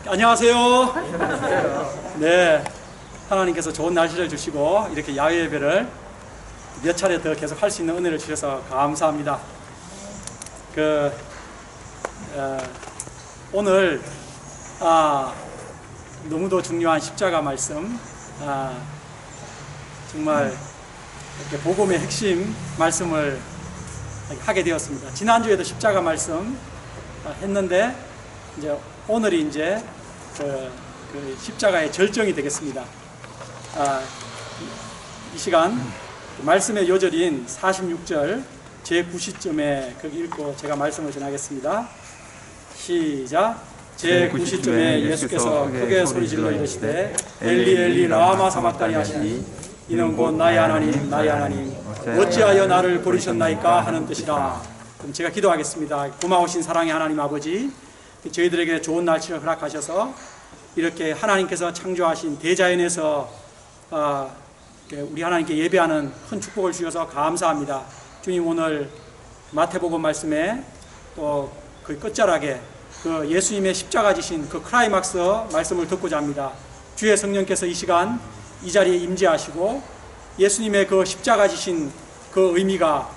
안녕하세요. 네, 하나님께서 좋은 날씨를 주시고 이렇게 야외 예배를 몇 차례 더 계속 할 수 있는 은혜를 주셔서 감사합니다. 오늘 너무도 중요한 십자가 말씀, 정말 이렇게 복음의 핵심 말씀을 하게 되었습니다. 지난주에도 십자가 말씀 했는데 이제 오늘이 이제 그 십자가의 절정이 되겠습니다. 이 시간 말씀의 요절인 46절 제9시쯤에 거기 읽고 제가 말씀을 전하겠습니다. 시작. 제9시쯤에 예수께서 크게 소리질러 이르시되 엘리 엘리 라마 사막다니 하시니 이는 곧 나의 하나님 나의 하나님 어찌하여 나를 버리셨나이까 하는 뜻이라. 그럼 제가 기도하겠습니다. 고마우신 사랑의 하나님 아버지, 저희들에게 좋은 날씨를 허락하셔서 이렇게 하나님께서 창조하신 대자연에서 우리 하나님께 예배하는 큰 축복을 주셔서 감사합니다. 주님, 오늘 마태복음 말씀에 또 그 끝자락에 그 예수님의 십자가 지신 그 클라이막스 말씀을 듣고자 합니다. 주의 성령께서 이 시간 이 자리에 임재하시고 예수님의 그 십자가 지신 그 의미가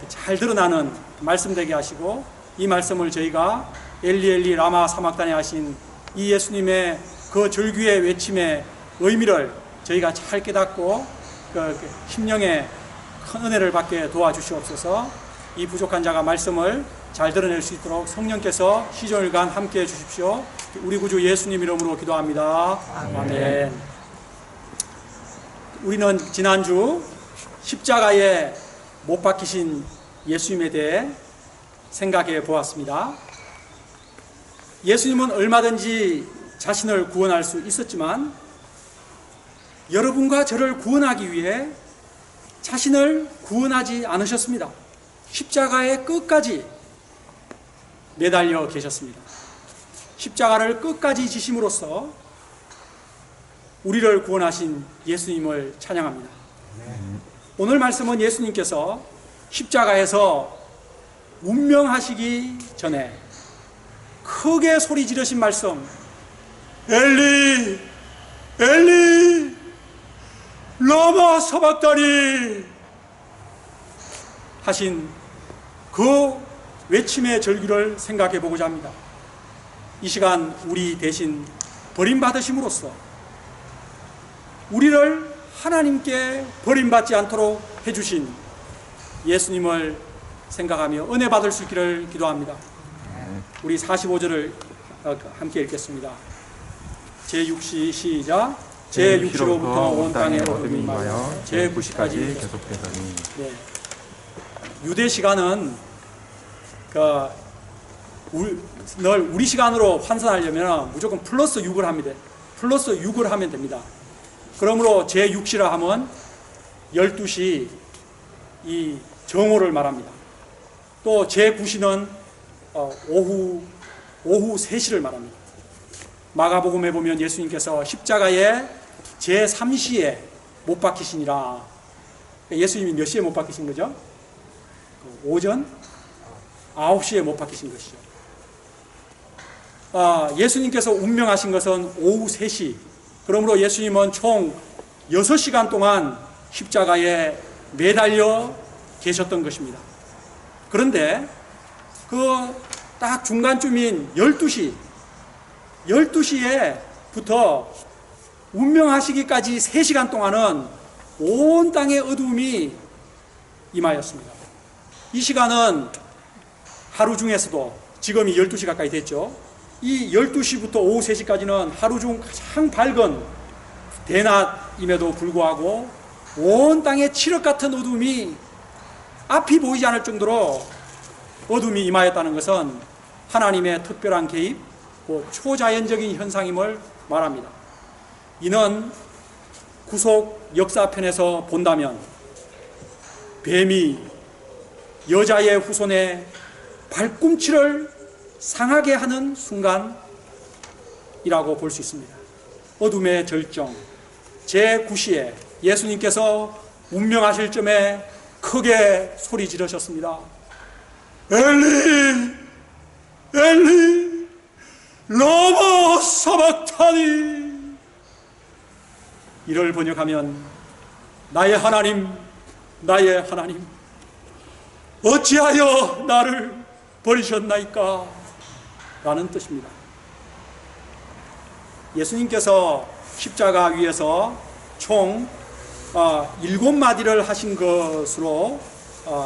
잘 드러나는 말씀 되게 하시고, 이 말씀을 저희가 엘리 엘리 라마 사막다니 하신 이 예수님의 그 절규의 외침의 의미를 저희가 잘 깨닫고 심령의 큰 은혜를 받게 도와주시옵소서. 이 부족한 자가 말씀을 잘 드러낼 수 있도록 성령께서 시종일관 함께해 주십시오. 우리 구주 예수님 이름으로 기도합니다. 아멘. 우리는 지난주 십자가에 못 박히신 예수님에 대해 생각해 보았습니다. 예수님은 얼마든지 자신을 구원할 수 있었지만 여러분과 저를 구원하기 위해 자신을 구원하지 않으셨습니다. 십자가의 끝까지 매달려 계셨습니다. 십자가를 끝까지 지심으로써 우리를 구원하신 예수님을 찬양합니다. 오늘 말씀은 예수님께서 십자가에서 운명하시기 전에 크게 소리 지르신 말씀, 엘리 엘리 라마 사박다니 하신 그 외침의 절규를 생각해 보고자 합니다. 이 시간 우리 대신 버림받으심으로써 우리를 하나님께 버림받지 않도록 해주신 예수님을 생각하며 은혜 받을 수 있기를 기도합니다. 우리 45절을 함께 읽겠습니다. 제6시 시작. 제6시로부터 온 땅에 어둠이 임하여 제9시까지 계속되더니. 네. 유대 시간은 늘 우리 시간으로 환산하려면 무조건 플러스 6을 합니다. 플러스 6을 하면 됩니다. 그러므로 제6시라 하면 12시 이 정오를 말합니다. 또 제9시는 오후 3시를 말합니다. 마가복음에 보면 예수님께서 십자가에 제3시에 못 박히시니라. 예수님이 몇 시에 못 박히신 거죠? 오전 9시에 못 박히신 것이죠. 예수님께서 운명하신 것은 오후 3시. 그러므로 예수님은 총 6시간 동안 십자가에 매달려 계셨던 것입니다. 그런데 그 딱 중간쯤인 12시에부터 운명하시기까지 3시간 동안은 온 땅의 어둠이 임하였습니다. 이 시간은 하루 중에서도 지금이 12시 가까이 됐죠. 이 12시부터 오후 3시까지는 하루 중 가장 밝은 대낮임에도 불구하고 온 땅에 칠흑 같은 어둠이 앞이 보이지 않을 정도로 어둠이 임하였다는 것은 하나님의 특별한 개입, 초자연적인 현상임을 말합니다. 이는 구속 역사편에서 본다면 뱀이 여자의 후손의 발꿈치를 상하게 하는 순간이라고 볼 수 있습니다. 어둠의 절정, 제9시에 예수님께서 운명하실 점에 크게 소리 지르셨습니다. 엘리 엘리 라마 사박타니. 이를 번역하면 나의 하나님 나의 하나님 어찌하여 나를 버리셨나이까 라는 뜻입니다. 예수님께서 십자가 위에서 총 7마디를 하신 것으로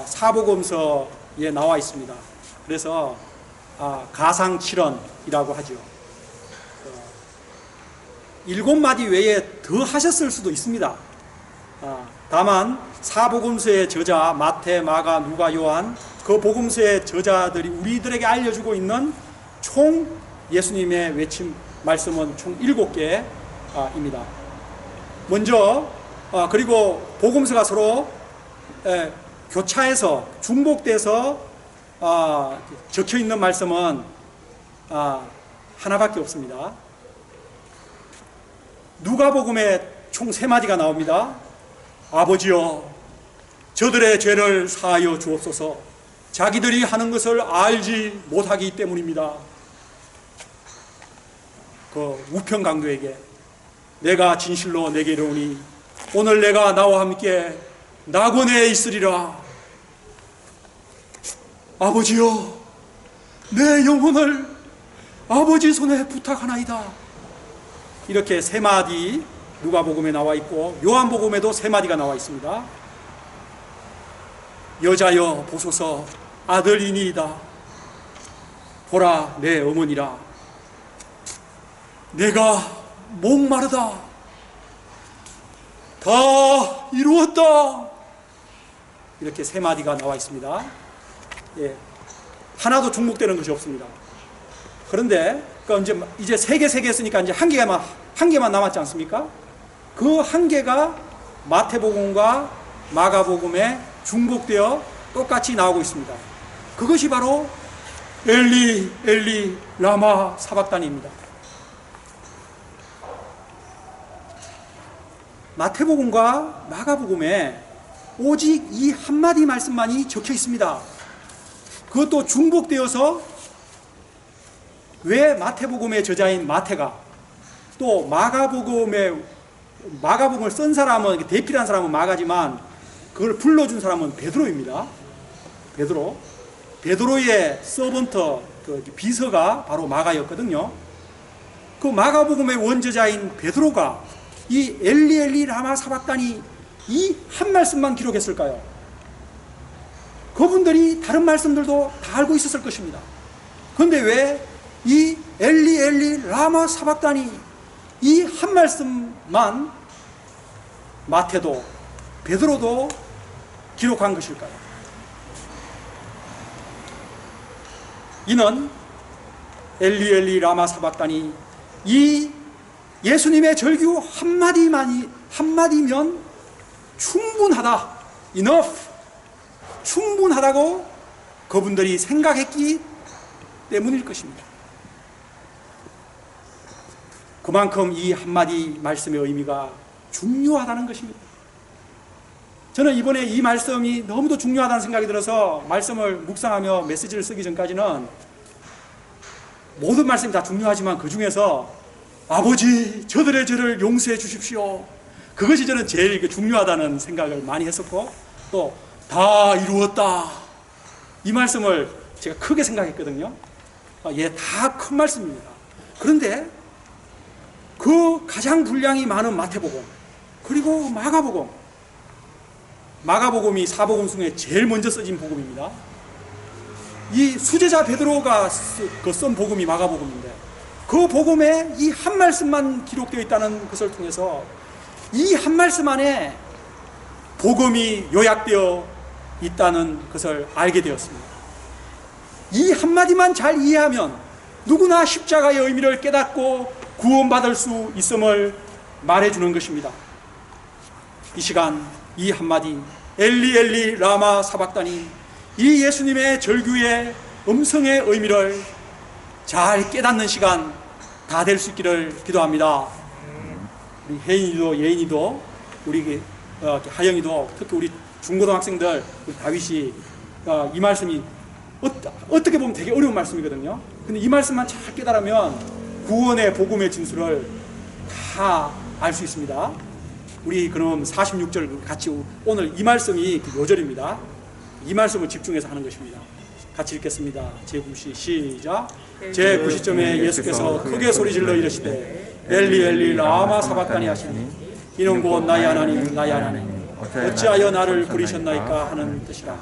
사복음서에 나와 있습니다. 그래서 가상칠언이라고 하죠. 7마디 외에 더 하셨을 수도 있습니다. 다만 사복음서의 저자 마태, 마가, 누가, 요한 그 복음서의 저자들이 우리들에게 알려주고 있는 총 예수님의 외침 말씀은 총 7개입니다. 먼저 그리고 복음서가 서로 교차해서 중복돼서 적혀 있는 말씀은 하나밖에 없습니다. 누가복음에 총 3마디가 나옵니다. 아버지여 저들의 죄를 사하여 주옵소서. 자기들이 하는 것을 알지 못하기 때문입니다. 그 우편 강도에게 내가 진실로 내게 이르노니 오늘 내가 나와 함께 낙원에 있으리라. 아버지여 내 영혼을 아버지 손에 부탁하나이다. 이렇게 3마디 누가복음에 나와 있고 요한복음에도 3마디가 나와 있습니다. 여자여 보소서 아들이니이다. 보라 내 어머니라. 내가 목마르다. 다 이루었다. 이렇게 3마디가 나와 있습니다. 예, 하나도 중복되는 것이 없습니다. 그런데 이제 3개 했으니까 이제 한 개만 남았지 않습니까? 그 한 개가 마태복음과 마가복음에 중복되어 똑같이 나오고 있습니다. 그것이 바로 엘리 엘리 라마 사박단입니다. 마태복음과 마가복음에 오직 이 한마디 말씀만이 적혀 있습니다. 그것도 중복되어서 왜 마태복음의 저자인 마태가 또 마가복음을 쓴 사람은 대필한 사람은 마가지만 그걸 불러준 사람은 베드로입니다. 베드로의 서번트 비서가 바로 마가였거든요. 그 마가복음의 원저자인 베드로가 이 엘리 엘리 라마 사박단이 이 한 말씀만 기록했을까요? 그분들이 다른 말씀들도 다 알고 있었을 것입니다. 그런데 왜 이 엘리 엘리 라마 사박단이 이 한 말씀만 마태도 베드로도 기록한 것일까요? 이는 엘리 엘리 라마 사박단이 이 예수님의 절규 한마디면 충분하다, enough, 충분하다고 그분들이 생각했기 때문일 것입니다. 그만큼 이 한마디 말씀의 의미가 중요하다는 것입니다. 저는 이번에 이 말씀이 너무도 중요하다는 생각이 들어서 말씀을 묵상하며 메시지를 쓰기 전까지는 모든 말씀이 다 중요하지만 그 중에서 아버지 저들의 죄를 용서해 주십시오. 그것이 저는 제일 중요하다는 생각을 많이 했었고 또 다 이루었다. 이 말씀을 제가 크게 생각했거든요. 다 큰 말씀입니다. 그런데 그 가장 분량이 많은 마태복음 그리고 마가복음이 사복음 중에 제일 먼저 써진 복음입니다. 이 수제자 베드로가 쓴 복음이 마가복음인데 그 복음에 이 한 말씀만 기록되어 있다는 것을 통해서 이 한 말씀 안에 복음이 요약되어 있다는 것을 알게 되었습니다. 이 한마디만 잘 이해하면 누구나 십자가의 의미를 깨닫고 구원받을 수 있음을 말해주는 것입니다. 이 시간 이 한마디 엘리 엘리 라마 사박다니 이 예수님의 절규의 음성의 의미를 잘 깨닫는 시간 다 될 수 있기를 기도합니다. 우리 혜인이도 예인이도 우리 하영이도 특히 우리 중고등학생들 우리 다윗이 이 말씀이 어떻게 보면 되게 어려운 말씀이거든요. 근데 이 말씀만 잘 깨달으면 구원의 복음의 진수를 다 알 수 있습니다. 우리 그럼 46절 같이, 오늘 이 말씀이 그 요절입니다. 이 말씀을 집중해서 하는 것입니다. 같이 읽겠습니다. 제9시 시작. 제9시점에 예수께서 크게 소리질러 이르시되 엘리 엘리 라마 사박다니 하시니 이는 곧 나의 하나님 나의 하나님 어찌하여 나를 부리셨나이까 하는 뜻이라.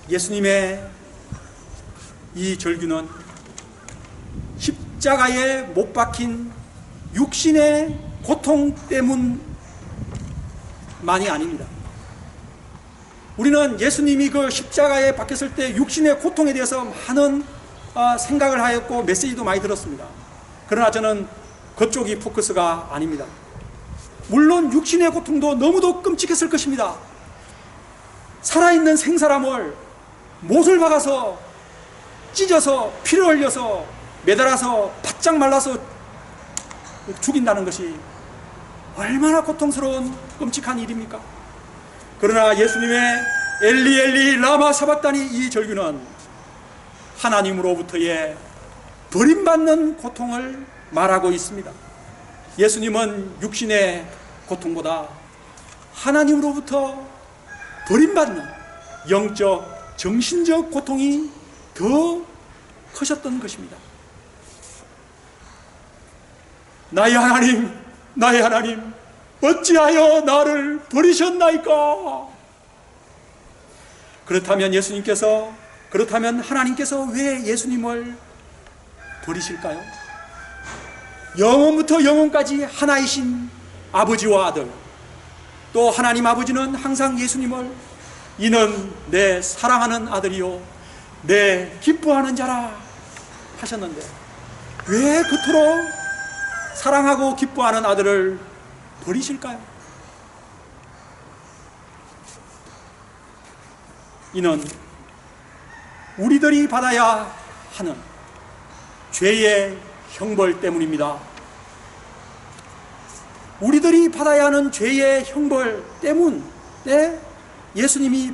예수님의 이 절규는 십자가에 못 박힌 육신의 고통 때문만이 아닙니다. 우리는 예수님이 그 십자가에 박혔을 때 육신의 고통에 대해서 많은 생각을 하였고 메시지도 많이 들었습니다. 그러나 저는 그쪽이 포커스가 아닙니다. 물론 육신의 고통도 너무도 끔찍했을 것입니다. 살아있는 생사람을 못을 박아서 찢어서 피를 흘려서 매달아서 바짝 말라서 죽인다는 것이 얼마나 고통스러운 끔찍한 일입니까? 그러나 예수님의 엘리 엘리 라마 사박다니 이 절규는 하나님으로부터의 버림받는 고통을 말하고 있습니다. 예수님은 육신의 고통보다 하나님으로부터 버림받는 영적, 정신적 고통이 더 크셨던 것입니다. 나의 하나님, 나의 하나님, 어찌하여 나를 버리셨나이까? 그렇다면 하나님께서 왜 예수님을 버리실까요? 영원부터 영원까지 하나이신 아버지와 아들, 또 하나님 아버지는 항상 예수님을 이는 내 사랑하는 아들이요 내 기뻐하는 자라 하셨는데 왜 그토록 사랑하고 기뻐하는 아들을 버리실까요? 이는 우리들이 받아야 하는 죄의 형벌 때문입니다. 우리들이 받아야 하는 죄의 형벌 때문에 예수님이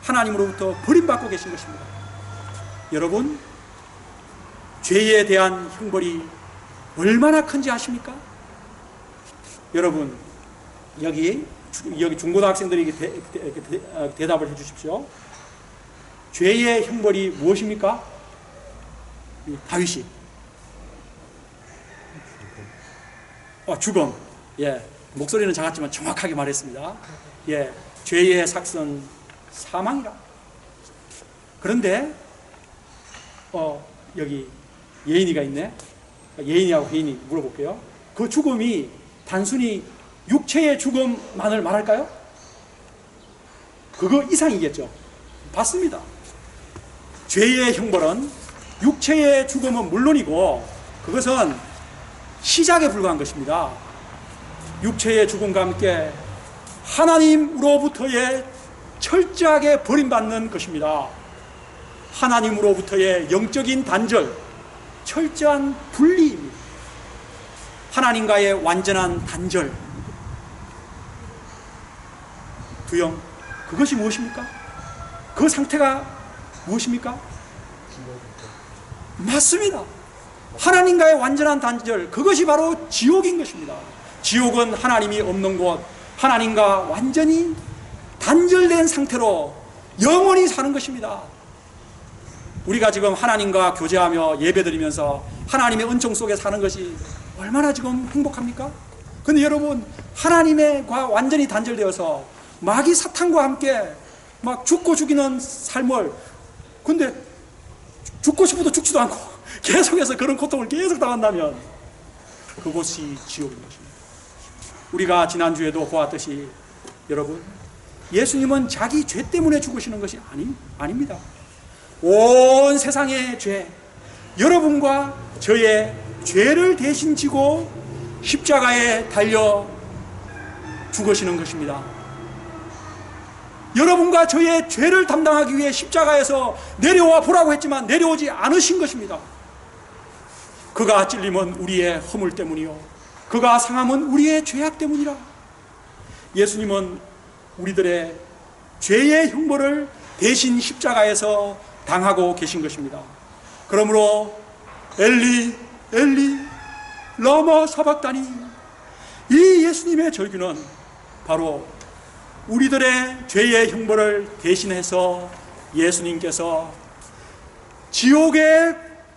하나님으로부터 버림받고 계신 것입니다. 여러분, 죄에 대한 형벌이 얼마나 큰지 아십니까? 여러분, 여기 중고등학생들에게 대답을 해 주십시오. 죄의 형벌이 무엇입니까? 다윗이 죽음. 예, 목소리는 작았지만 정확하게 말했습니다. 예, 죄의 삭선 사망이라. 그런데 여기 예인이가 있네. 예인이하고 회인이 물어볼게요. 그 죽음이 단순히 육체의 죽음만을 말할까요? 그거 이상이겠죠. 맞습니다. 죄의 형벌은 육체의 죽음은 물론이고 그것은 시작에 불과한 것입니다. 육체의 죽음과 함께 하나님으로부터의 철저하게 버림받는 것입니다. 하나님으로부터의 영적인 단절, 철저한 분리입니다. 하나님과의 완전한 단절. 두영, 그것이 무엇입니까? 그 상태가 무엇입니까? 맞습니다. 하나님과의 완전한 단절, 그것이 바로 지옥인 것입니다. 지옥은 하나님이 없는 곳, 하나님과 완전히 단절된 상태로 영원히 사는 것입니다. 우리가 지금 하나님과 교제하며 예배드리면서 하나님의 은총 속에 사는 것이 얼마나 지금 행복합니까? 근데 여러분, 하나님과 완전히 단절되어서 마귀 사탄과 함께 막 죽고 죽이는 삶을, 근데 죽고 싶어도 죽지도 않고 계속해서 그런 고통을 계속 당한다면 그곳이 지옥인 것입니다. 우리가 지난주에도 보았듯이 여러분, 예수님은 자기 죄 때문에 죽으시는 것이 아닙니다. 온 세상의 죄, 여러분과 저의 죄를 대신 지고 십자가에 달려 죽으시는 것입니다. 여러분과 저의 죄를 담당하기 위해 십자가에서 내려와 보라고 했지만 내려오지 않으신 것입니다. 그가 찔림은 우리의 허물 때문이요 그가 상함은 우리의 죄악 때문이라. 예수님은 우리들의 죄의 형벌을 대신 십자가에서 당하고 계신 것입니다. 그러므로 엘리 엘리 라마 사박다니, 이 예수님의 절규는 바로 우리들의 죄의 형벌을 대신해서 예수님께서 지옥의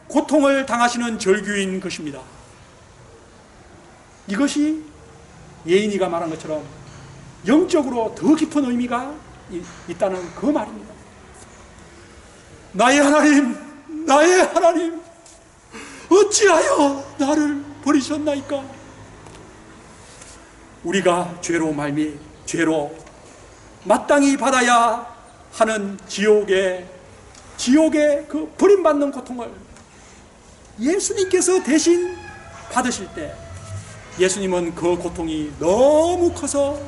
고통을 당하시는 절규인 것입니다. 이것이 예인이가 말한 것처럼 영적으로 더 깊은 의미가 있다는 그 말입니다. 나의 하나님, 나의 하나님, 어찌하여 나를 버리셨나이까? 우리가 죄로 마땅히 받아야 하는 지옥의 그 버림받는 고통을 예수님께서 대신 받으실 때, 예수님은 그 고통이 너무 커서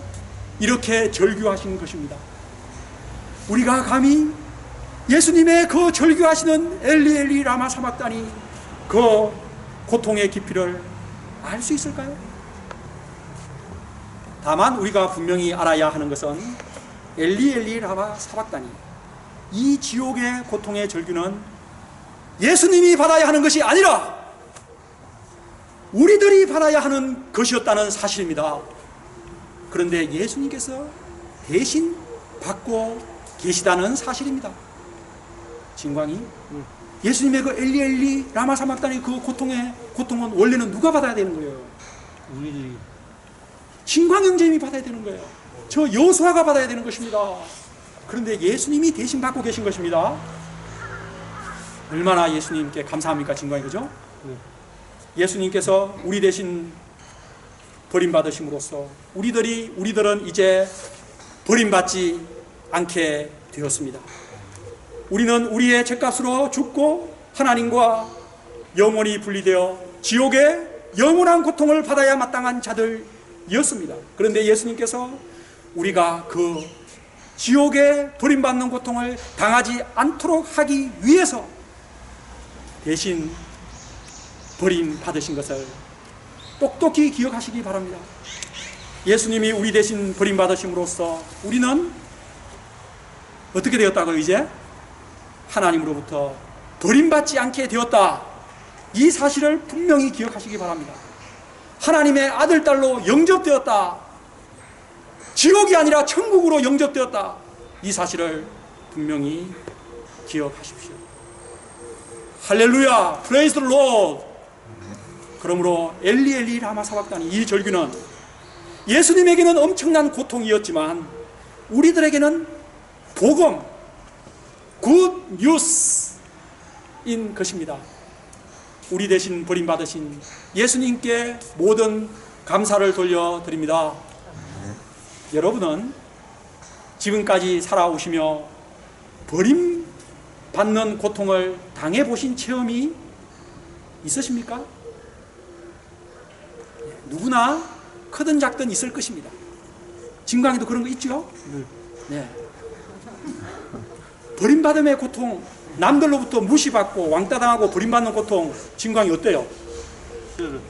이렇게 절규하신 것입니다. 우리가 감히 예수님의 그 절규하시는 엘리 엘리 라마 사박다니, 그 고통의 깊이를 알 수 있을까요? 다만 우리가 분명히 알아야 하는 것은 엘리 엘리 라마 사박다니, 이 지옥의 고통의 절규는 예수님이 받아야 하는 것이 아니라 우리들이 받아야 하는 것이었다는 사실입니다. 그런데 예수님께서 대신 받고 계시다는 사실입니다. 진광이 예수님의 그 엘리 엘리 라마 사박다니 그 고통은 원래는 누가 받아야 되는 거예요? 우리들이. 진광 형제님이 받아야 되는 거예요. 저 여호수아가 받아야 되는 것입니다. 그런데 예수님이 대신 받고 계신 것입니다. 얼마나 예수님께 감사합니까, 진광이, 그죠? 예수님께서 우리 대신 버림받으심으로써 우리들은 이제 버림받지 않게 되었습니다. 우리는 우리의 죄값으로 죽고 하나님과 영원히 분리되어 지옥의 영원한 고통을 받아야 마땅한 자들이었습니다. 그런데 예수님께서 우리가 그 지옥의 버림받는 고통을 당하지 않도록 하기 위해서 대신 버림받으신 것을 똑똑히 기억하시기 바랍니다. 예수님이 우리 대신 버림받으심으로써 우리는 어떻게 되었다고요? 이제 하나님으로부터 버림받지 않게 되었다. 이 사실을 분명히 기억하시기 바랍니다. 하나님의 아들, 딸로 영접되었다. 지옥이 아니라 천국으로 영접되었다. 이 사실을 분명히 기억하십시오. 할렐루야, 프레이즈 더 로드. 그러므로 엘리 엘리 라마 사박다니, 이 절규는 예수님에게는 엄청난 고통이었지만 우리들에게는 복음, 굿 뉴스인 것입니다. 우리 대신 버림받으신 예수님께 모든 감사를 돌려드립니다. 여러분은 지금까지 살아오시며 버림받는 고통을 당해보신 체험이 있으십니까? 누구나 크든 작든 있을 것입니다. 진광이도 그런 거 있죠? 네. 버림받음의 고통, 남들로부터 무시받고 왕따당하고 버림받는 고통, 진광이 어때요? 싫어요.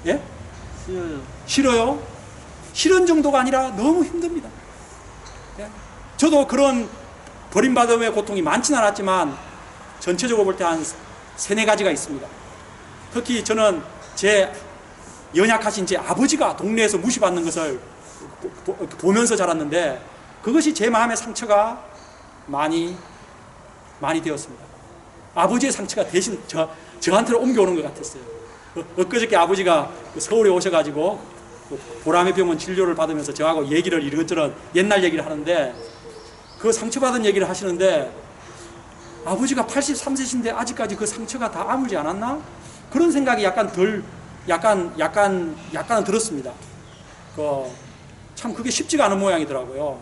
예? 싫어요. 싫어요? 싫은 정도가 아니라 너무 힘듭니다. 예? 저도 그런 버림받음의 고통이 많지는 않았지만 전체적으로 볼 때 한 3-4가지가 있습니다. 특히 저는 제 연약하신 제 아버지가 동네에서 무시받는 것을 보면서 자랐는데 그것이 제 마음의 상처가 많이 되었습니다. 아버지의 상처가 대신 저한테로 옮겨오는 것 같았어요. 엊그저께 아버지가 서울에 오셔가지고 보람의 병원 진료를 받으면서 저하고 얘기를 이런저런 옛날 얘기를 하는데 그 상처받은 얘기를 하시는데 아버지가 83세신데 아직까지 그 상처가 다 아물지 않았나? 그런 생각이 약간은 들었습니다. 참 그게 쉽지가 않은 모양이더라고요.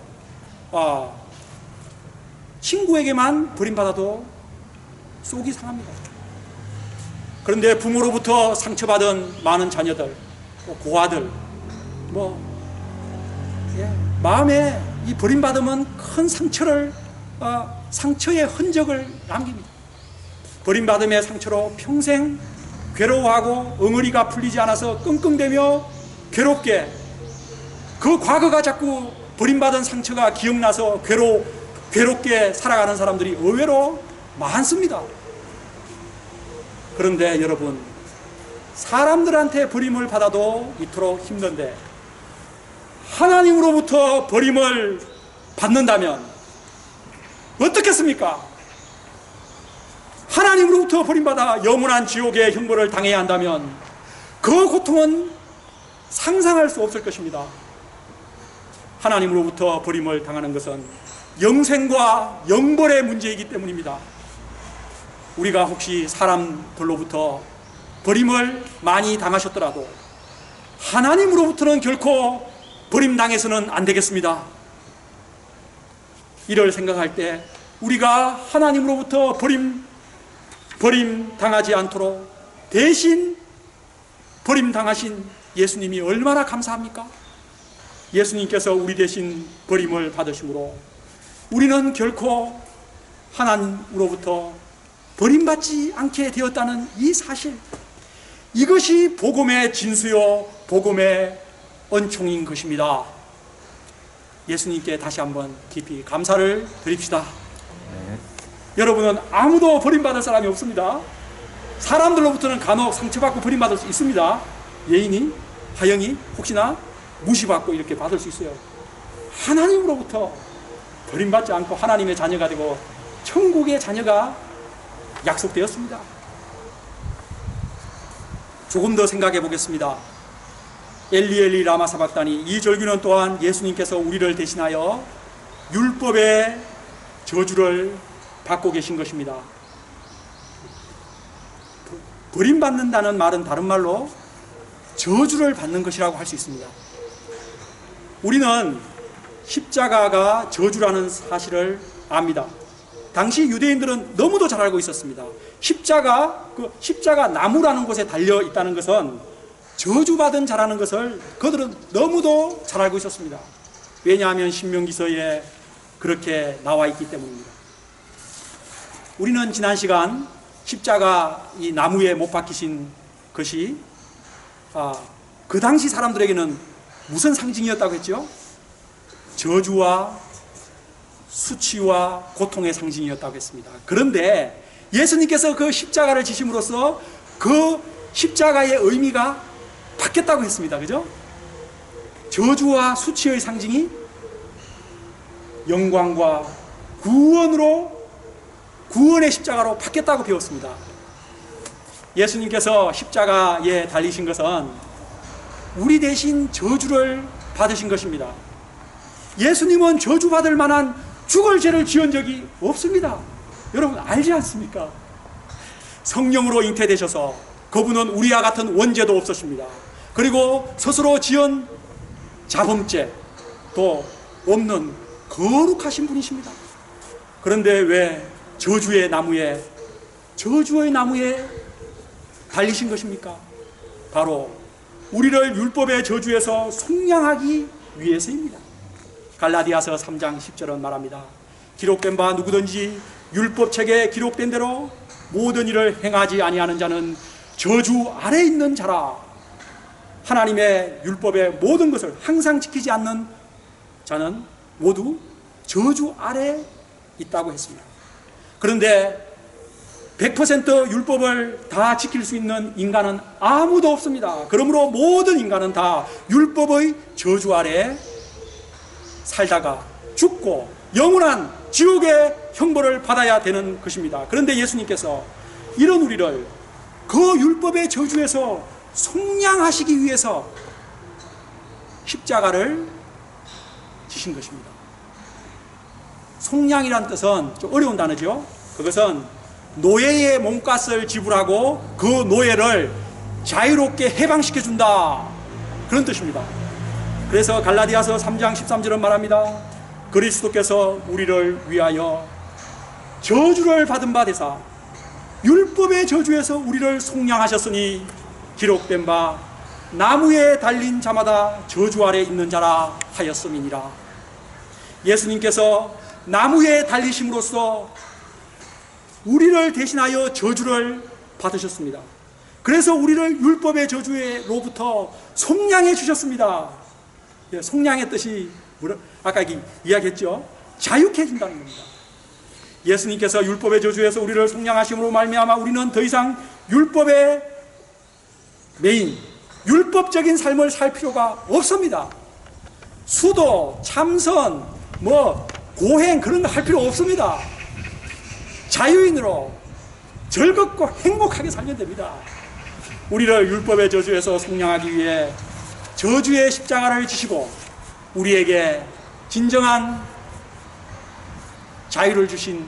친구에게만 버림받아도 속이 상합니다. 그런데 부모로부터 상처받은 많은 자녀들, 고아들, 마음에 이 버림받음은 큰 상처의 흔적을 남깁니다. 버림받음의 상처로 평생 괴로워하고 엉어리가 풀리지 않아서 끙끙대며 괴롭게, 그 과거가 자꾸 버림받은 상처가 기억나서 괴롭게 살아가는 사람들이 의외로 많습니다. 그런데 여러분, 사람들한테 버림을 받아도 이토록 힘든데 하나님으로부터 버림을 받는다면 어떻겠습니까? 하나님으로부터 버림받아 영원한 지옥의 형벌을 당해야 한다면 그 고통은 상상할 수 없을 것입니다. 하나님으로부터 버림을 당하는 것은 영생과 영벌의 문제이기 때문입니다. 우리가 혹시 사람들로부터 버림을 많이 당하셨더라도 하나님으로부터는 결코 버림당해서는 안 되겠습니다. 이를 생각할 때 우리가 하나님으로부터 버림당하지 않도록 대신 버림당하신 예수님이 얼마나 감사합니까? 예수님께서 우리 대신 버림을 받으심으로 우리는 결코 하나님으로부터 버림받지 않게 되었다는 이 사실, 이것이 복음의 진수요 복음의恩총인 것입니다. 예수님께 다시 한번 깊이 감사를 드립시다. 여러분은 아무도 버림받을 사람이 없습니다. 사람들로부터는 간혹 상처받고 버림받을 수 있습니다. 예인이, 하영이 혹시나 무시받고 이렇게 받을 수 있어요. 하나님으로부터 버림받지 않고 하나님의 자녀가 되고 천국의 자녀가 약속되었습니다. 조금 더 생각해 보겠습니다. 엘리 엘리 라마 사박다니, 이 절규는 또한 예수님께서 우리를 대신하여 율법의 저주를 받고 계신 것입니다. 버림받는다는 말은 다른 말로 저주를 받는 것이라고 할 수 있습니다. 우리는 십자가가 저주라는 사실을 압니다. 당시 유대인들은 너무도 잘 알고 있었습니다. 십자가 나무라는 곳에 달려 있다는 것은 저주받은 자라는 것을 그들은 너무도 잘 알고 있었습니다. 왜냐하면 신명기서에 그렇게 나와 있기 때문입니다. 우리는 지난 시간 십자가 이 나무에 못 박히신 것이 그 당시 사람들에게는 무슨 상징이었다고 했죠? 저주와 수치와 고통의 상징이었다고 했습니다. 그런데 예수님께서 그 십자가를 지심으로써 그 십자가의 의미가 바뀌었다고 했습니다. 그죠? 저주와 수치의 상징이 영광과 구원의 십자가로 바뀌었다고 배웠습니다. 예수님께서 십자가에 달리신 것은 우리 대신 저주를 받으신 것입니다. 예수님은 저주받을 만한 죽을 죄를 지은 적이 없습니다. 여러분 알지 않습니까? 성령으로 잉태되셔서 그분은 우리와 같은 원죄도 없으십니다. 그리고 스스로 지은 자범죄도 없는 거룩하신 분이십니다. 그런데 왜 저주의 나무에 달리신 것입니까? 바로 우리를 율법의 저주에서 속량하기 위해서입니다. 갈라디아서 3장 10절은 말합니다. 기록된 바 누구든지 율법책에 기록된 대로 모든 일을 행하지 아니하는 자는 저주 아래 있는 자라. 하나님의 율법의 모든 것을 항상 지키지 않는 자는 모두 저주 아래 있다고 했습니다. 그런데 100% 율법을 다 지킬 수 있는 인간은 아무도 없습니다. 그러므로 모든 인간은 다 율법의 저주 아래 살다가 죽고 영원한 지옥의 형벌을 받아야 되는 것입니다. 그런데 예수님께서 이런 우리를 그 율법의 저주에서 속량하시기 위해서 십자가를 지신 것입니다. 속량이란 뜻은 좀 어려운 단어죠. 그것은 노예의 몸값을 지불하고 그 노예를 자유롭게 해방시켜준다, 그런 뜻입니다. 그래서 갈라디아서 3장 13절은 말합니다. 그리스도께서 우리를 위하여 저주를 받은 바 되사 율법의 저주에서 우리를 속량하셨으니 기록된 바 나무에 달린 자마다 저주 아래 있는 자라 하였음이니라. 예수님께서 나무에 달리심으로써 우리를 대신하여 저주를 받으셨습니다. 그래서 우리를 율법의 저주로부터 속량해 주셨습니다. 속량의 뜻이 아까 이야기했죠. 자유케 해준다는 겁니다. 예수님께서 율법의 저주에서 우리를 속량하심으로 말미암아 우리는 더 이상 율법의 메인, 율법적인 삶을 살 필요가 없습니다. 수도, 참선, 고행 그런 거 할 필요 없습니다. 자유인으로 즐겁고 행복하게 살면 됩니다. 우리를 율법의 저주에서 속량하기 위해 저주의 십자가를 지시고 우리에게 진정한 자유를 주신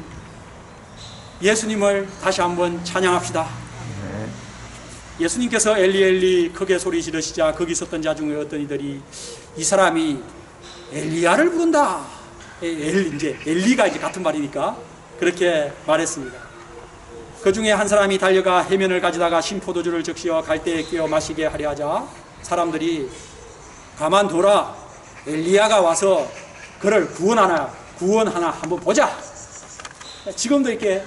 예수님을 다시 한번 찬양합시다. 예수님께서 엘리 엘리 크게 소리 지르시자 거기 있었던 자 중에 어떤 이들이 이 사람이 엘리야를 부른다. 엘리가 이제 같은 말이니까 그렇게 말했습니다. 그 중에 한 사람이 달려가 해면을 가져다가 신포도주를 적시어 갈대에 끼워 마시게 하려 하자 사람들이 가만둬라. 엘리야가 와서 그를 구원하나 한번 보자. 지금도 이렇게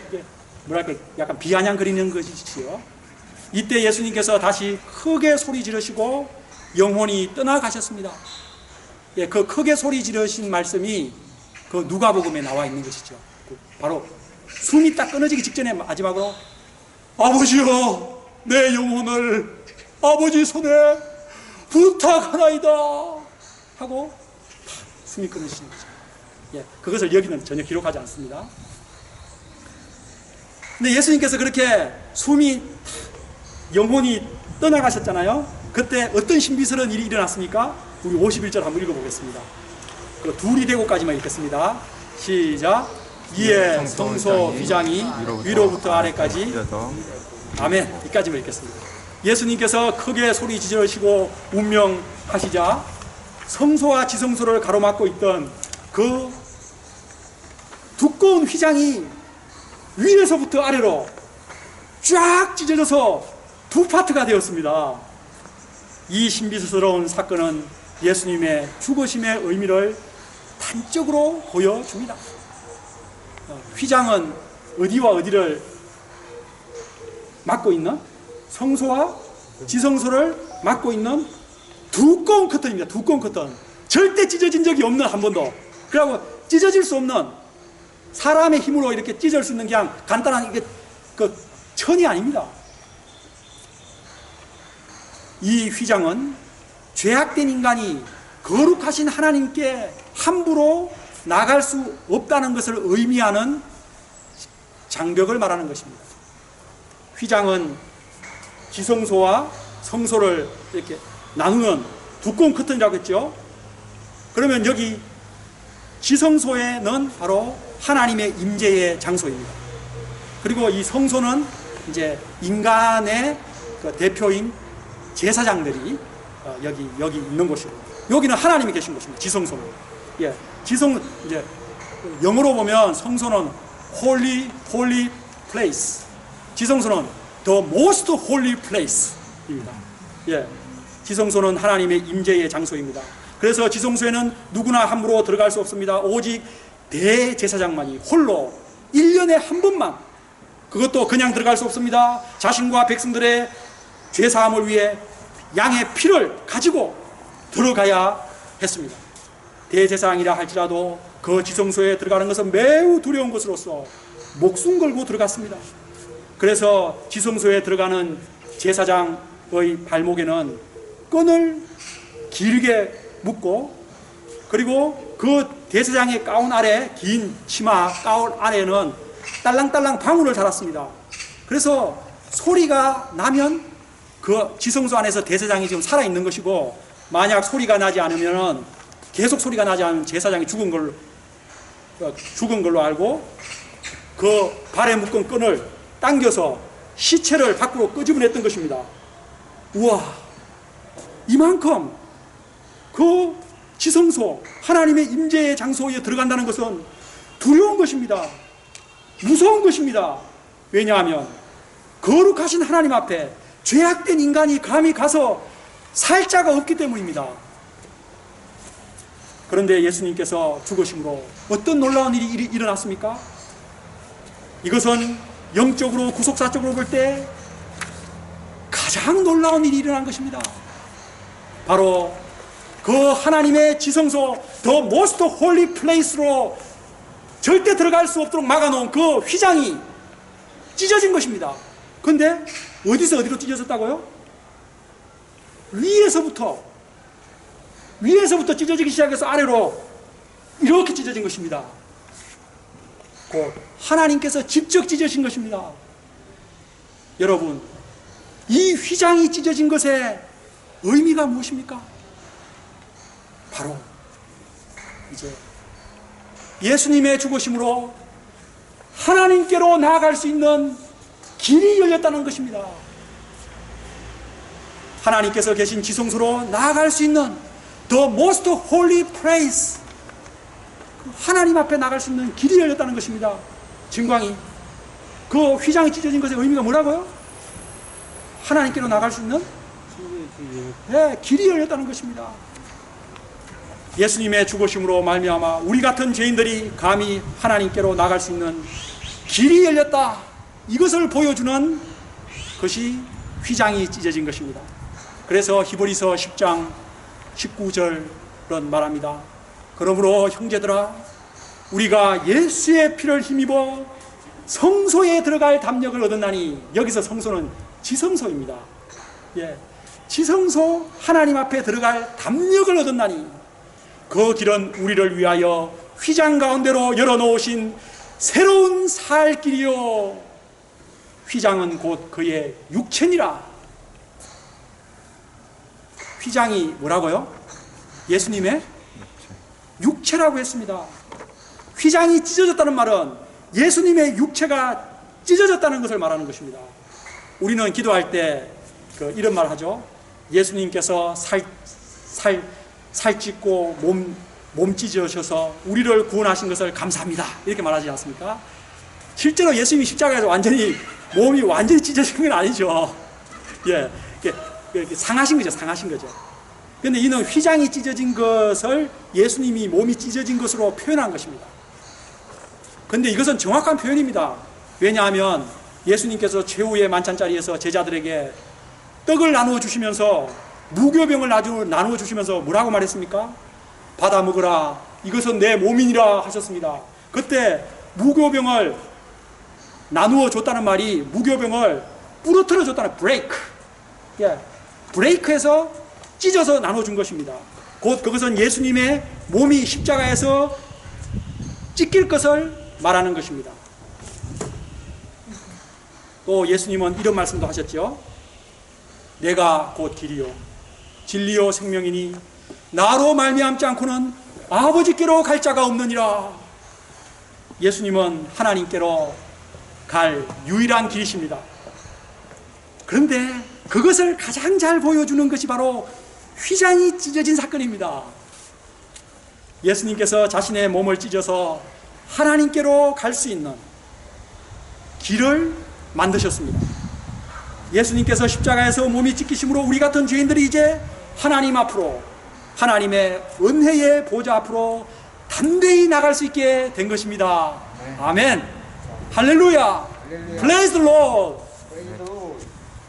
뭐랄까 약간 비아냥거리는 것이지요. 이때 예수님께서 다시 크게 소리 지르시고 영혼이 떠나가셨습니다. 예, 그 크게 소리 지르신 말씀이 그 누가복음에 나와 있는 것이죠. 바로 숨이 딱 끊어지기 직전에 마지막으로 아버지여 내 영혼을 아버지 손에 부탁하나이다 하고 숨이 끊어지는 거죠. 예, 그것을 여기는 전혀 기록하지 않습니다. 근데 예수님께서 그렇게 숨이 영혼이 떠나가셨잖아요. 그때 어떤 신비스러운 일이 일어났습니까? 우리 51절 한번 읽어보겠습니다. 그 둘이 되고까지만 읽겠습니다. 시작. 이에 성소 휘장이 위로부터 아래까지 아멘. 이까지만 읽겠습니다. 예수님께서 크게 소리 지르시고 운명하시자 성소와 지성소를 가로막고 있던 그 두꺼운 휘장이 위에서부터 아래로 쫙 찢어져서 두 파트가 되었습니다. 이 신비스러운 사건은 예수님의 죽으심의 의미를 단적으로 보여줍니다. 휘장은 어디와 어디를 막고 있는 성소와 지성소를 막고 있는 두꺼운 커튼입니다. 두꺼운 커튼. 절대 찢어진 적이 없는 한 번도. 그리고 찢어질 수 없는 사람의 힘으로 이렇게 찢을 수 있는 그냥 간단한 이게 그 천이 아닙니다. 이 휘장은 죄악된 인간이 거룩하신 하나님께 함부로 나갈 수 없다는 것을 의미하는 장벽을 말하는 것입니다. 휘장은 지성소와 성소를 이렇게 나누는 두꺼운 커튼이라고 했죠. 그러면 여기 지성소에는 바로 하나님의 임재의 장소입니다. 그리고 이 성소는 이제 인간의 그 대표인 제사장들이 여기 있는 곳이고, 여기는 하나님이 계신 곳입니다. 지성소는. 예, 이제 영어로 보면 성소는 holy place, 지성소는 the most holy place입니다. 예, 지성소는 하나님의 임재의 장소입니다. 그래서 지성소에는 누구나 함부로 들어갈 수 없습니다. 오직 대제사장만이 홀로 1년에 한 번만, 그것도 그냥 들어갈 수 없습니다. 자신과 백성들의 죄사함을 위해 양의 피를 가지고 들어가야 했습니다. 대제사장이라 할지라도 그 지성소에 들어가는 것은 매우 두려운 것으로서 목숨 걸고 들어갔습니다. 그래서 지성소에 들어가는 제사장의 발목에는 끈을 길게 묶고, 그리고 그 대제사장의 가운 아래, 긴 치마 가운 아래는 딸랑딸랑 방울을 달았습니다. 그래서 소리가 나면 그 지성소 안에서 대제사장이 지금 살아있는 것이고, 만약 소리가 나지 않으면, 계속 소리가 나지 않으면 제사장이 죽은 걸로 알고 그 발에 묶은 끈을 당겨서 시체를 밖으로 끄집어냈던 것입니다. 우와, 이만큼 그 지성소, 하나님의 임재의 장소에 들어간다는 것은 두려운 것입니다. 무서운 것입니다. 왜냐하면 거룩하신 하나님 앞에 죄악된 인간이 감히 가서 살 자가 없기 때문입니다. 그런데 예수님께서 죽으심으로 어떤 놀라운 일이 일어났습니까? 이것은 영적으로, 구속사적으로 볼 때 가장 놀라운 일이 일어난 것입니다. 바로 그 하나님의 지성소, the most holy place로 절대 들어갈 수 없도록 막아놓은 그 휘장이 찢어진 것입니다. 그런데 어디서 어디로 찢어졌다고요? 위에서부터 찢어지기 시작해서 아래로 이렇게 찢어진 것입니다. 곧 하나님께서 직접 찢어진 것입니다. 여러분, 이 휘장이 찢어진 것의 의미가 무엇입니까? 바로 이제 예수님의 죽으심으로 하나님께로 나아갈 수 있는 길이 열렸다는 것입니다. 하나님께서 계신 지성소로 나아갈 수 있는 The most holy place, 하나님 앞에 나갈 수 있는 길이 열렸다는 것입니다. 증광이, 그 휘장이 찢어진 것의 의미가 뭐라고요? 하나님께로 나갈 수 있는 길이 열렸다는 것입니다. 예수님의 죽으심으로 말미암아 우리 같은 죄인들이 감히 하나님께로 나갈 수 있는 길이 열렸다, 이것을 보여주는 것이 휘장이 찢어진 것입니다. 그래서 히브리서 10장 19절은 말합니다. 그러므로 형제들아, 우리가 예수의 피를 힘입어 성소에 들어갈 담력을 얻었나니, 여기서 성소는 지성소입니다. 예, 지성소, 하나님 앞에 들어갈 담력을 얻었나니 그 길은 우리를 위하여 휘장 가운데로 열어놓으신 새로운 살 길이요, 휘장은 곧 그의 육체니라. 휘장이 뭐라고요? 예수님의 육체라고 했습니다. 휘장이 찢어졌다는 말은 예수님의 육체가 찢어졌다는 것을 말하는 것입니다. 우리는 기도할 때 이런 말 하죠. 예수님께서 살 찢고 몸 찢어셔서 우리를 구원하신 것을 감사합니다, 이렇게 말하지 않습니까? 실제로 예수님이 십자가에서 몸이 완전히 찢어진 건 아니죠. 예, 이렇게 상하신 거죠. 그런데 이는 휘장이 찢어진 것을 예수님이 몸이 찢어진 것으로 표현한 것입니다. 그런데 이것은 정확한 표현입니다. 왜냐하면 예수님께서 최후의 만찬자리에서 제자들에게 떡을 나누어 주시면서, 무교병을 나누어 주시면서 뭐라고 말했습니까? 받아 먹으라, 이것은 내 몸이니라 하셨습니다. 그때 무교병을 나누어 줬다는 말이 무교병을 부러뜨려 줬다는 브레이크, 브레이크해서 찢어서 나눠준 것입니다. 곧 그것은 예수님의 몸이 십자가에서 찢길 것을 말하는 것입니다. 또 예수님은 이런 말씀도 하셨죠. 내가 곧 길이요 진리요 생명이니 나로 말미암지 않고는 아버지께로 갈 자가 없느니라. 예수님은 하나님께로 갈 유일한 길이십니다. 그런데 그것을 가장 잘 보여주는 것이 바로 휘장이 찢어진 사건입니다. 예수님께서 자신의 몸을 찢어서 하나님께로 갈 수 있는 길을 만드셨습니다. 예수님께서 십자가에서 몸이 찢기심으로 우리 같은 죄인들이 이제 하나님 앞으로, 하나님의 은혜의 보좌 앞으로 담대히 나갈 수 있게 된 것입니다. 아멘. 할렐루야. Praise the Lord.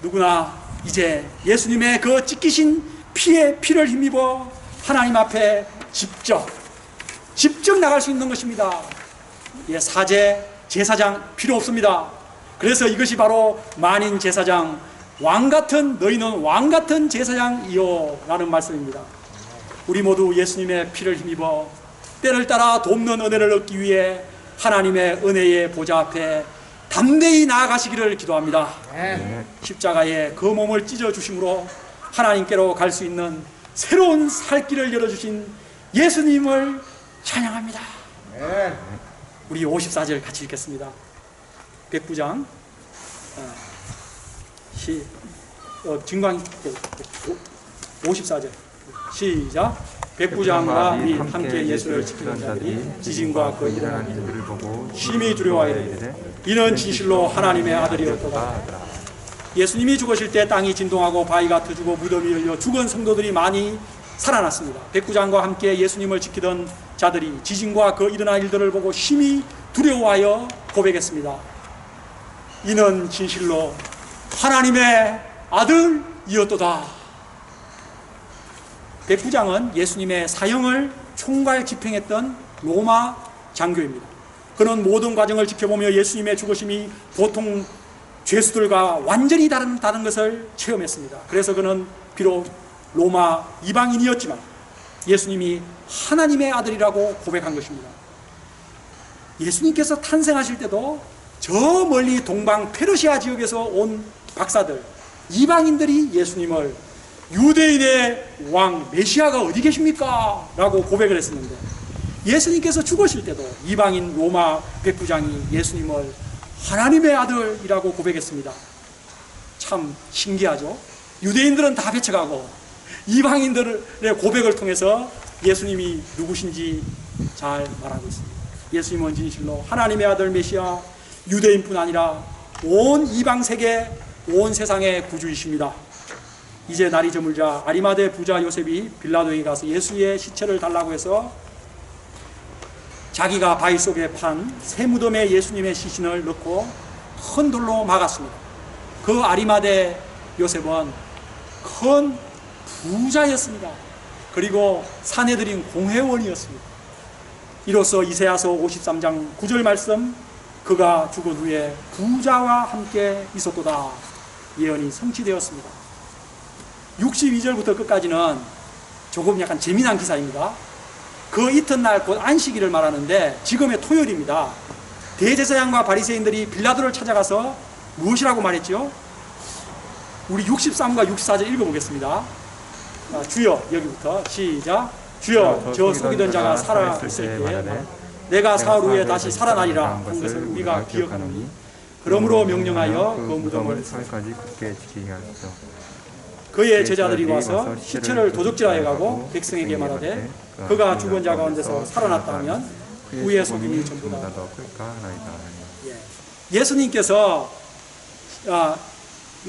누구나 이제 예수님의 그 찢기신 피를 힘입어 하나님 앞에 직접 나갈 수 있는 것입니다. 예, 사제, 제사장 필요 없습니다. 그래서 이것이 바로 만인 제사장, 너희는 왕같은 제사장이요 라는 말씀입니다. 우리 모두 예수님의 피를 힘입어 때를 따라 돕는 은혜를 얻기 위해 하나님의 은혜의 보좌 앞에 담대히 나아가시기를 기도합니다. 십자가에 그 몸을 찢어주심으로 하나님께로 갈 수 있는 새로운 살 길을 열어주신 예수님을 찬양합니다. 우리 54절 같이 읽겠습니다. 백부장 증광 54절 시작. 백부장과 및 함께 예수를 지키는 자들이 지진과 그 일어난 일들을 보고 심히 두려워하여 이르되 이는 진실로 하나님의 아들이었도다. 예수님이 죽으실 때 땅이 진동하고 바위가 터지고 무덤이 열려 죽은 성도들이 많이 살아났습니다. 백부장과 함께 예수님을 지키던 자들이 지진과 그 일어난 일들을 보고 심히 두려워하여 고백했습니다. 이는 진실로 하나님의 아들이었도다. 백부장은 예수님의 사형을 총괄 집행했던 로마 장교입니다. 그는 모든 과정을 지켜보며 예수님의 죽으심이 보통 죄수들과 완전히 다른 것을 체험했습니다. 그래서 그는 비록 로마 이방인이었지만 예수님이 하나님의 아들이라고 고백한 것입니다. 예수님께서 탄생하실 때도 저 멀리 동방 페르시아 지역에서 온 박사들, 이방인들이 예수님을 유대인의 왕 메시아가 어디 계십니까? 라고 고백을 했었는데, 예수님께서 죽으실 때도 이방인 로마 백부장이 예수님을 하나님의 아들이라고 고백했습니다. 참 신기하죠? 유대인들은 다 배척하고 이방인들의 고백을 통해서 예수님이 누구신지 잘 말하고 있습니다. 예수님은 진실로 하나님의 아들 메시아, 유대인뿐 아니라 온 이방 세계, 온 세상의 구주이십니다. 이제 날이 저물자 아리마대 부자 요셉이 빌라도에게 가서 예수의 시체를 달라고 해서 자기가 바위 속에 판 새 무덤에 예수님의 시신을 넣고 큰 돌로 막았습니다. 그 아리마대 요셉은 큰 부자였습니다. 그리고 사내들인 공회원이었습니다. 이로써 이사야서 53장 9절 말씀, 그가 죽은 후에 부자와 함께 있었도다, 예언이 성취되었습니다. 62절부터 끝까지는 조금 약간 재미난 기사입니다. 그 이튿날 곧 안식일을 말하는데 지금의 토요일입니다. 대제사장과 바리새인들이 빌라도를 찾아가서 무엇이라고 말했죠? 우리 63과 64절 읽어보겠습니다. 주여, 여기부터 시작. 주여, 저 속이던 자가 살아있을 때 내가 사흘 후에 다시 살아나리라 한 것을 우리가 기억하노니, 그러므로 명령하여 그 무덤을 사흘까지 굳게 지키게 하소서. 그의 제자들이 와서 시체를 도적질하여 가고 백성에게 말하되 그가 죽은 자 가운데서 살아났다 하면 우리의 속임이 전부 다. 예수님께서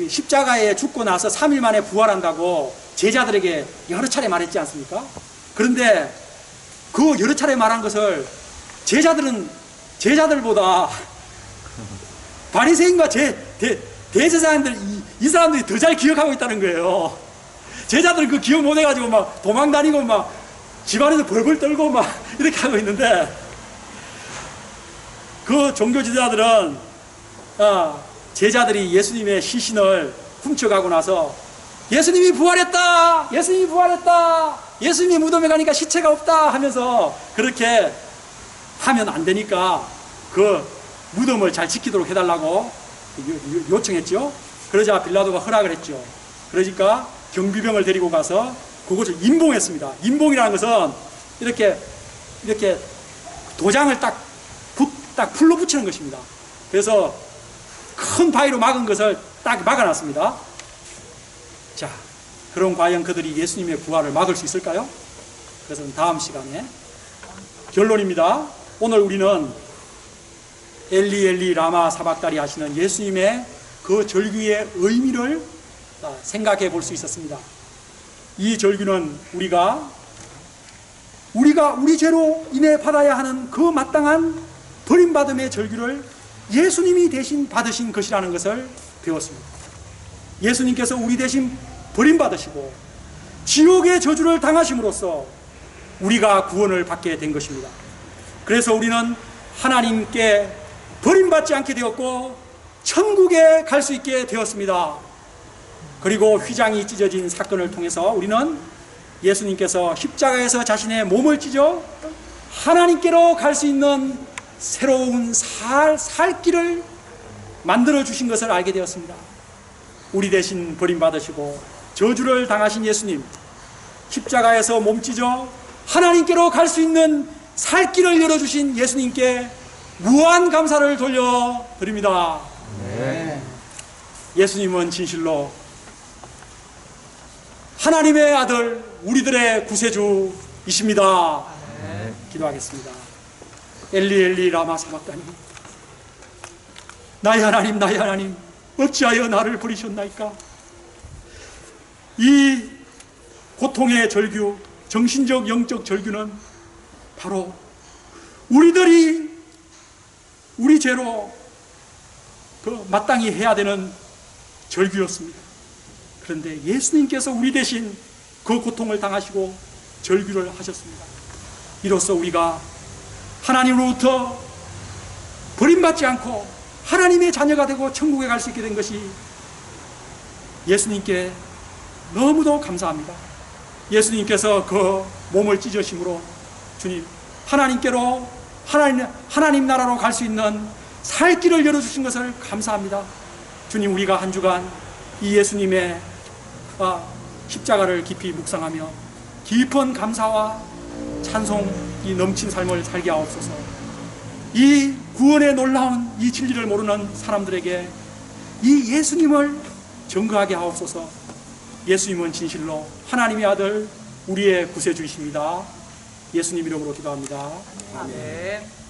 십자가에 죽고 나서 3일 만에 부활한다고 제자들에게 여러 차례 말했지 않습니까? 그런데 그 여러 차례 말한 것을 제자들보다 바리새인과 대제사장들, 이 사람들이 더 잘 기억하고 있다는 거예요. 제자들은 그 기억 못 해가지고 막 도망 다니고 막 집안에서 벌벌 떨고 막 이렇게 하고 있는데, 그 종교 지도자들은 제자들이 예수님의 시신을 훔쳐가고 나서 예수님이 부활했다! 예수님이 부활했다! 예수님이 무덤에 가니까 시체가 없다! 하면서 그렇게 하면 안 되니까 그 무덤을 잘 지키도록 해달라고 요청했죠. 그러자 빌라도가 허락을 했죠. 그러니까 경비병을 데리고 가서 그것을 임봉했습니다. 임봉이라는 것은 이렇게 도장을 딱 풀로 붙이는 것입니다. 그래서 큰 바위로 막은 것을 딱 막아놨습니다. 자, 그럼 과연 그들이 예수님의 부활을 막을 수 있을까요? 그것은 다음 시간에. 결론입니다. 오늘 우리는 엘리 엘리 라마 사박다리 하시는 예수님의 그 절규의 의미를 생각해 볼 수 있었습니다. 이 절규는 우리가 우리 죄로 인해 받아야 하는 그 마땅한 버림받음의 절규를 예수님이 대신 받으신 것이라는 것을 배웠습니다. 예수님께서 우리 대신 버림받으시고 지옥의 저주를 당하심으로써 우리가 구원을 받게 된 것입니다. 그래서 우리는 하나님께 버림받지 않게 되었고 천국에 갈 수 있게 되었습니다. 그리고 휘장이 찢어진 사건을 통해서 우리는 예수님께서 십자가에서 자신의 몸을 찢어 하나님께로 갈 수 있는 새로운 살 길을 만들어 주신 것을 알게 되었습니다. 우리 대신 버림받으시고 저주를 당하신 예수님, 십자가에서 몸 찢어 하나님께로 갈 수 있는 살 길을 열어주신 예수님께 무한 감사를 돌려드립니다. 네. 예수님은 진실로 하나님의 아들, 우리들의 구세주이십니다. 네. 기도하겠습니다. 엘리 엘리 라마 사박다니, 나의 하나님, 나의 하나님, 어찌하여 나를 버리셨나이까? 이 고통의 절규, 정신적 영적 절규는 바로 우리들이 우리 죄로 그 마땅히 해야 되는 절규였습니다. 그런데 예수님께서 우리 대신 그 고통을 당하시고 절규를 하셨습니다. 이로써 우리가 하나님으로부터 버림받지 않고 하나님의 자녀가 되고 천국에 갈 수 있게 된 것이 예수님께 너무도 감사합니다. 예수님께서 그 몸을 찢으심으로 주님, 하나님께로 하나님 나라로 갈 수 있는 살 길을 열어주신 것을 감사합니다. 주님, 우리가 한 주간 이 예수님의 십자가를 깊이 묵상하며 깊은 감사와 찬송이 넘친 삶을 살게 하옵소서. 이 구원의 놀라운 이 진리를 모르는 사람들에게 이 예수님을 증거하게 하옵소서. 예수님은 진실로 하나님의 아들, 우리의 구세주이십니다. 예수님 이름으로 기도합니다. 아멘.